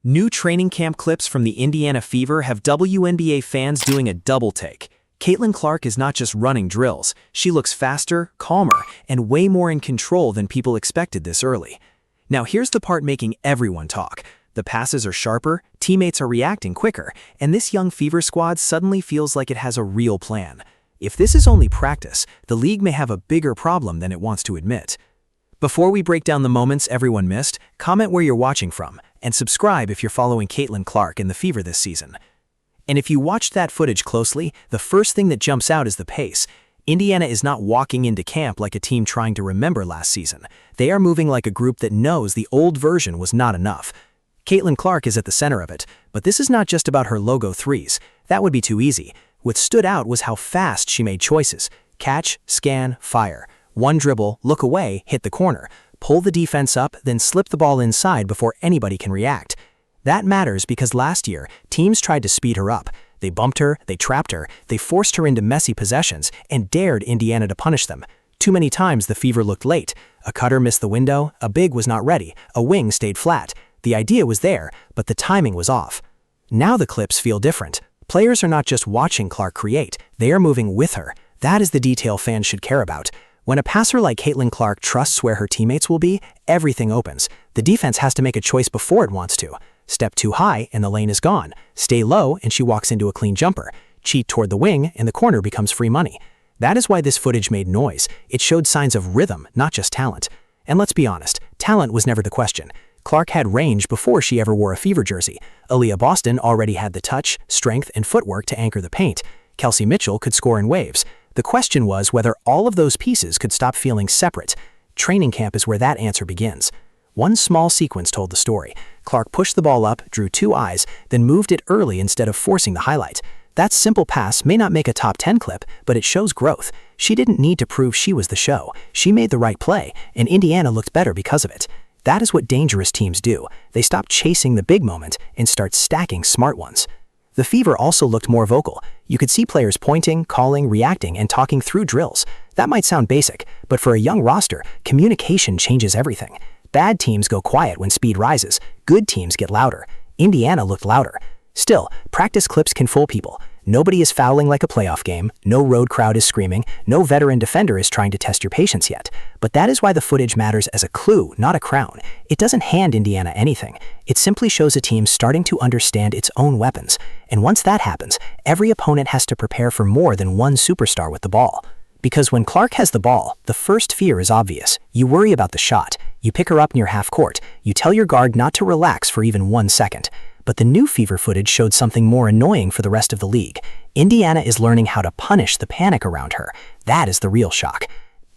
New training camp clips from the Indiana Fever have WNBA fans doing a double take. Caitlin Clark is not just running drills, she looks faster, calmer, and way more in control than people expected this early. Now here's the part making everyone talk. The passes are sharper, teammates are reacting quicker, and this young Fever squad suddenly feels like it has a real plan. If this is only practice, the league may have a bigger problem than it wants to admit. Before we break down the moments everyone missed, comment where you're watching from, and subscribe if you're following Caitlin Clark and the Fever this season. And if you watched that footage closely, the first thing that jumps out is the pace. Indiana is not walking into camp like a team trying to remember last season. They are moving like a group that knows the old version was not enough. Caitlin Clark is at the center of it, but this is not just about her logo threes. That would be too easy. What stood out was how fast she made choices. Catch, scan, fire. One dribble, look away, hit the corner. Pull the defense up, then slip the ball inside before anybody can react. That matters because last year, teams tried to speed her up. They bumped her, they trapped her, they forced her into messy possessions, and dared Indiana to punish them. Too many times the Fever looked late. A cutter missed the window, a big was not ready, a wing stayed flat. The idea was there, but the timing was off. Now the clips feel different. Players are not just watching Clark create, they are moving with her. That is the detail fans should care about. When a passer like Caitlin Clark trusts where her teammates will be, everything opens. The defense has to make a choice before it wants to. Step too high and the lane is gone. Stay low and she walks into a clean jumper. Cheat toward the wing and the corner becomes free money. That is why this footage made noise. It showed signs of rhythm, not just talent. And let's be honest, talent was never the question. Clark had range before she ever wore a Fever jersey. Aaliyah Boston already had the touch, strength, and footwork to anchor the paint. Kelsey Mitchell could score in waves. The question was whether all of those pieces could stop feeling separate. Training camp is where that answer begins. One small sequence told the story. Clark pushed the ball up, drew two eyes, then moved it early instead of forcing the highlight. That simple pass may not make a top 10 clip, but it shows growth. She didn't need to prove she was the show. She made the right play, and Indiana looked better because of it. That is what dangerous teams do. They stop chasing the big moment and start stacking smart ones. The Fever also looked more vocal. You could see players pointing, calling, reacting, and talking through drills. That might sound basic, but for a young roster, communication changes everything. Bad teams go quiet when speed rises. Good teams get louder. Indiana looked louder. Still, practice clips can fool people. Nobody is fouling like a playoff game. No road crowd is screaming. No veteran defender is trying to test your patience yet. But that is why the footage matters as a clue, not a crown. It doesn't hand Indiana anything. It simply shows a team starting to understand its own weapons. And once that happens, every opponent has to prepare for more than one superstar with the ball. Because when Clark has the ball, the first fear is obvious. You worry about the shot. You pick her up near half court. You tell your guard not to relax for even 1 second. But the new Fever footage showed something more annoying for the rest of the league. Indiana is learning how to punish the panic around her. That is the real shock.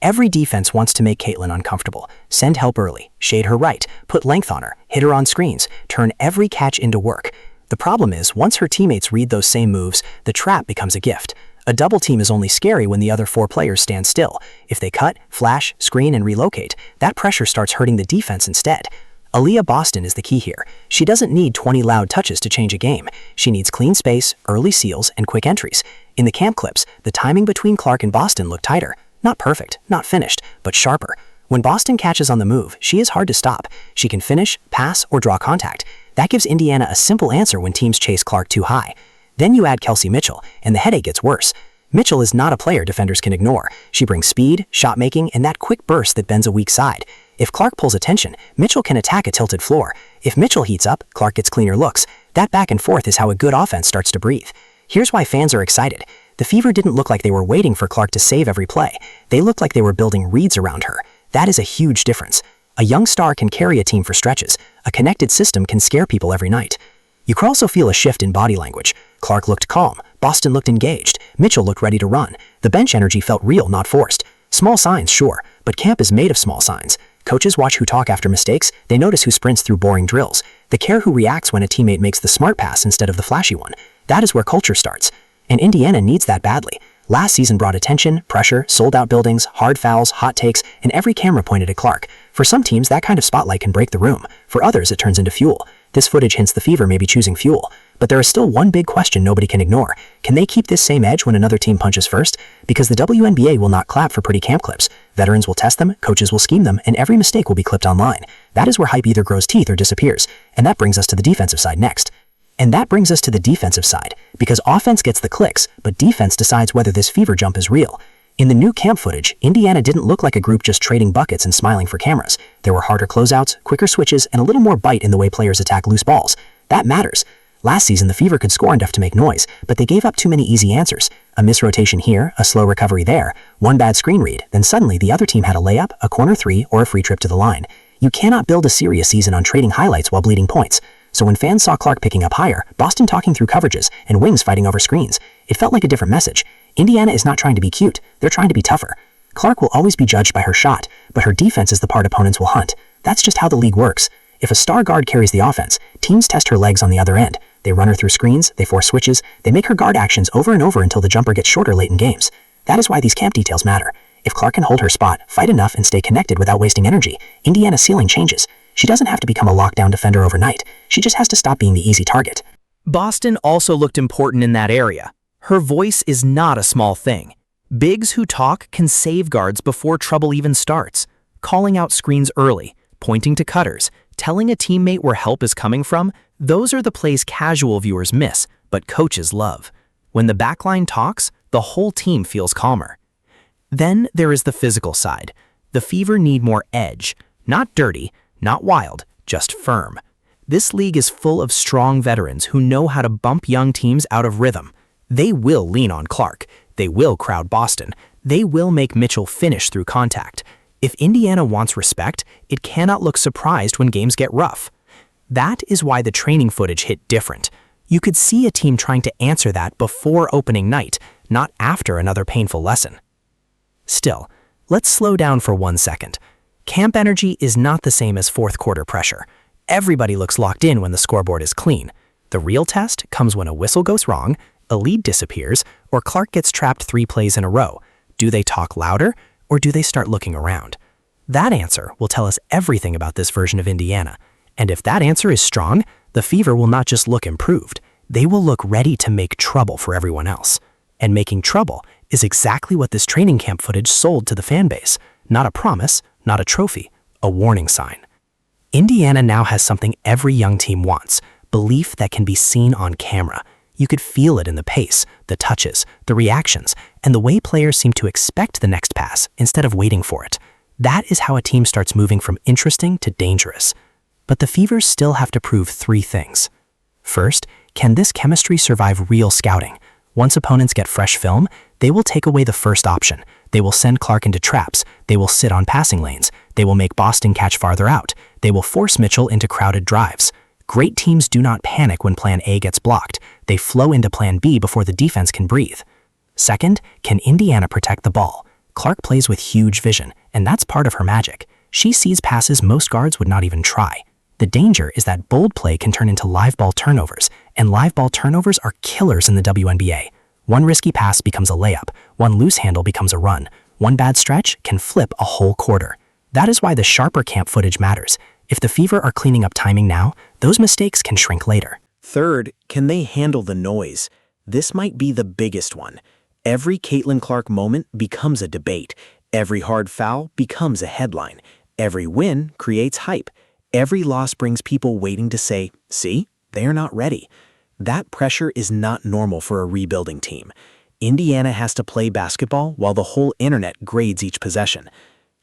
Every defense wants to make Caitlin uncomfortable. Send help early, shade her right, put length on her, hit her on screens, turn every catch into work. The problem is, once her teammates read those same moves, the trap becomes a gift. A double team is only scary when the other 4 players stand still. If they cut, flash, screen, and relocate, that pressure starts hurting the defense instead. Aaliyah Boston is the key here. She doesn't need 20 loud touches to change a game. She needs clean space, early seals, and quick entries. In the camp clips, the timing between Clark and Boston looked tighter. Not perfect, not finished, but sharper. When Boston catches on the move, she is hard to stop. She can finish, pass, or draw contact. That gives Indiana a simple answer when teams chase Clark too high. Then you add Kelsey Mitchell, and the headache gets worse. Mitchell is not a player defenders can ignore. She brings speed, shot making, and that quick burst that bends a weak side. If Clark pulls attention, Mitchell can attack a tilted floor. If Mitchell heats up, Clark gets cleaner looks. That back and forth is how a good offense starts to breathe. Here's why fans are excited. The Fever didn't look like they were waiting for Clark to save every play. They looked like they were building reeds around her. That is a huge difference. A young star can carry a team for stretches. A connected system can scare people every night. You could also feel a shift in body language. Clark looked calm. Boston looked engaged. Mitchell looked ready to run. The bench energy felt real, not forced. Small signs, sure, but camp is made of small signs. Coaches watch who talk after mistakes. They notice who sprints through boring drills. They care who reacts when a teammate makes the smart pass instead of the flashy one. That is where culture starts. And Indiana needs that badly. Last season brought attention, pressure, sold-out buildings, hard fouls, hot takes, and every camera pointed at Clark. For some teams, that kind of spotlight can break the room. For others, it turns into fuel. This footage hints the Fever may be choosing fuel. But there is still one big question nobody can ignore. Can they keep this same edge when another team punches first? Because the WNBA will not clap for pretty camp clips. Veterans will test them, coaches will scheme them, and every mistake will be clipped online. That is where hype either grows teeth or disappears. And that brings us to the defensive side next. Because offense gets the clicks, but defense decides whether this fever jump is real. In the new camp footage, Indiana didn't look like a group just trading buckets and smiling for cameras. There were harder closeouts, quicker switches, and a little more bite in the way players attack loose balls. That matters. Last season, the Fever could score enough to make noise, but they gave up too many easy answers. A misrotation here, a slow recovery there, one bad screen read, then suddenly the other team had a layup, a corner three, or a free trip to the line. You cannot build a serious season on trading highlights while bleeding points. So when fans saw Clark picking up higher, Boston talking through coverages, and wings fighting over screens, it felt like a different message. Indiana is not trying to be cute, they're trying to be tougher. Clark will always be judged by her shot, but her defense is the part opponents will hunt. That's just how the league works. If a star guard carries the offense, teams test her legs on the other end. They run her through screens, they force switches, they make her guard actions over and over until the jumper gets shorter late in games. That is why these camp details matter. If Clark can hold her spot, fight enough, and stay connected without wasting energy, Indiana's ceiling changes. She doesn't have to become a lockdown defender overnight. She just has to stop being the easy target. Boston also looked important in that area. Her voice is not a small thing. Bigs who talk can save guards before trouble even starts, calling out screens early, pointing to cutters, telling a teammate where help is coming from. Those are the plays casual viewers miss, but coaches love. When the backline talks, the whole team feels calmer. Then there is the physical side. The Fever need more edge, not dirty, not wild, just firm. This league is full of strong veterans who know how to bump young teams out of rhythm. They will lean on Clark. They will crowd Boston. They will make Mitchell finish through contact. If Indiana wants respect, it cannot look surprised when games get rough. That is why the training footage hit different. You could see a team trying to answer that before opening night, not after another painful lesson. Still, let's slow down for 1 second. Camp energy is not the same as fourth quarter pressure. Everybody looks locked in when the scoreboard is clean. The real test comes when a whistle goes wrong, a lead disappears, or Clark gets trapped 3 plays in a row. Do they talk louder, or do they start looking around? That answer will tell us everything about this version of Indiana. And if that answer is strong, the Fever will not just look improved. They will look ready to make trouble for everyone else. And making trouble is exactly what this training camp footage sold to the fan base. Not a promise, not a trophy, a warning sign. Indiana now has something every young team wants, belief that can be seen on camera. You could feel it in the pace, the touches, the reactions, and the way players seem to expect the next pass instead of waiting for it. That is how a team starts moving from interesting to dangerous. But the Fevers still have to prove 3 things. First, can this chemistry survive real scouting? Once opponents get fresh film, they will take away the first option. They will send Clark into traps. They will sit on passing lanes. They will make Boston catch farther out. They will force Mitchell into crowded drives. Great teams do not panic when Plan A gets blocked. They flow into Plan B before the defense can breathe. Second, can Indiana protect the ball? Clark plays with huge vision, and that's part of her magic. She sees passes most guards would not even try. The danger is that bold play can turn into live ball turnovers, and live ball turnovers are killers in the WNBA. One risky pass becomes a layup, one loose handle becomes a run, one bad stretch can flip a whole quarter. That is why the sharper camp footage matters. If the Fever are cleaning up timing now, those mistakes can shrink later. Third, can they handle the noise? This might be the biggest one. Every Caitlin Clark moment becomes a debate. Every hard foul becomes a headline. Every win creates hype. Every loss brings people waiting to say, see, they're not ready. That pressure is not normal for a rebuilding team. Indiana has to play basketball while the whole internet grades each possession.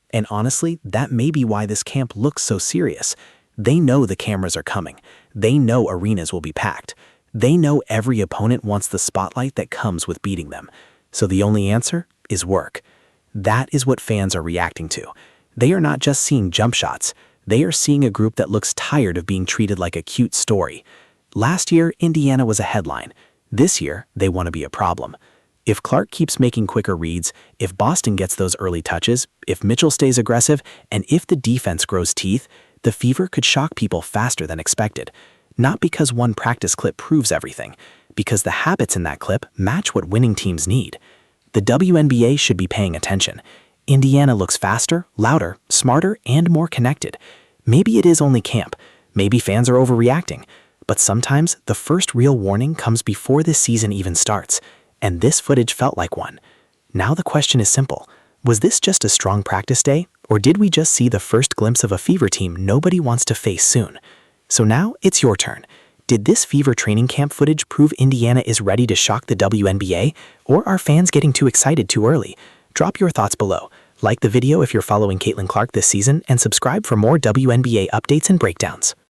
And honestly, that may be why this camp looks so serious. They know the cameras are coming. They know arenas will be packed. They know every opponent wants the spotlight that comes with beating them. So the only answer is work. That is what fans are reacting to. They are not just seeing jump shots. They are seeing a group that looks tired of being treated like a cute story. Last year, Indiana was a headline. This year, they want to be a problem. If Clark keeps making quicker reads, if Boston gets those early touches, if Mitchell stays aggressive, and if the defense grows teeth, the Fever could shock people faster than expected. Not because one practice clip proves everything, because the habits in that clip match what winning teams need. The WNBA should be paying attention. Indiana looks faster, louder, smarter, and more connected. Maybe it is only camp. Maybe fans are overreacting. But sometimes the first real warning comes before this season even starts. And this footage felt like one. Now the question is simple. Was this just a strong practice day, or did we just see the first glimpse of a Fever team nobody wants to face soon? So now it's your turn. Did this Fever training camp footage prove Indiana is ready to shock the WNBA, or are fans getting too excited too early? Drop your thoughts below. Like the video if you're following Caitlin Clark this season, and subscribe for more WNBA updates and breakdowns.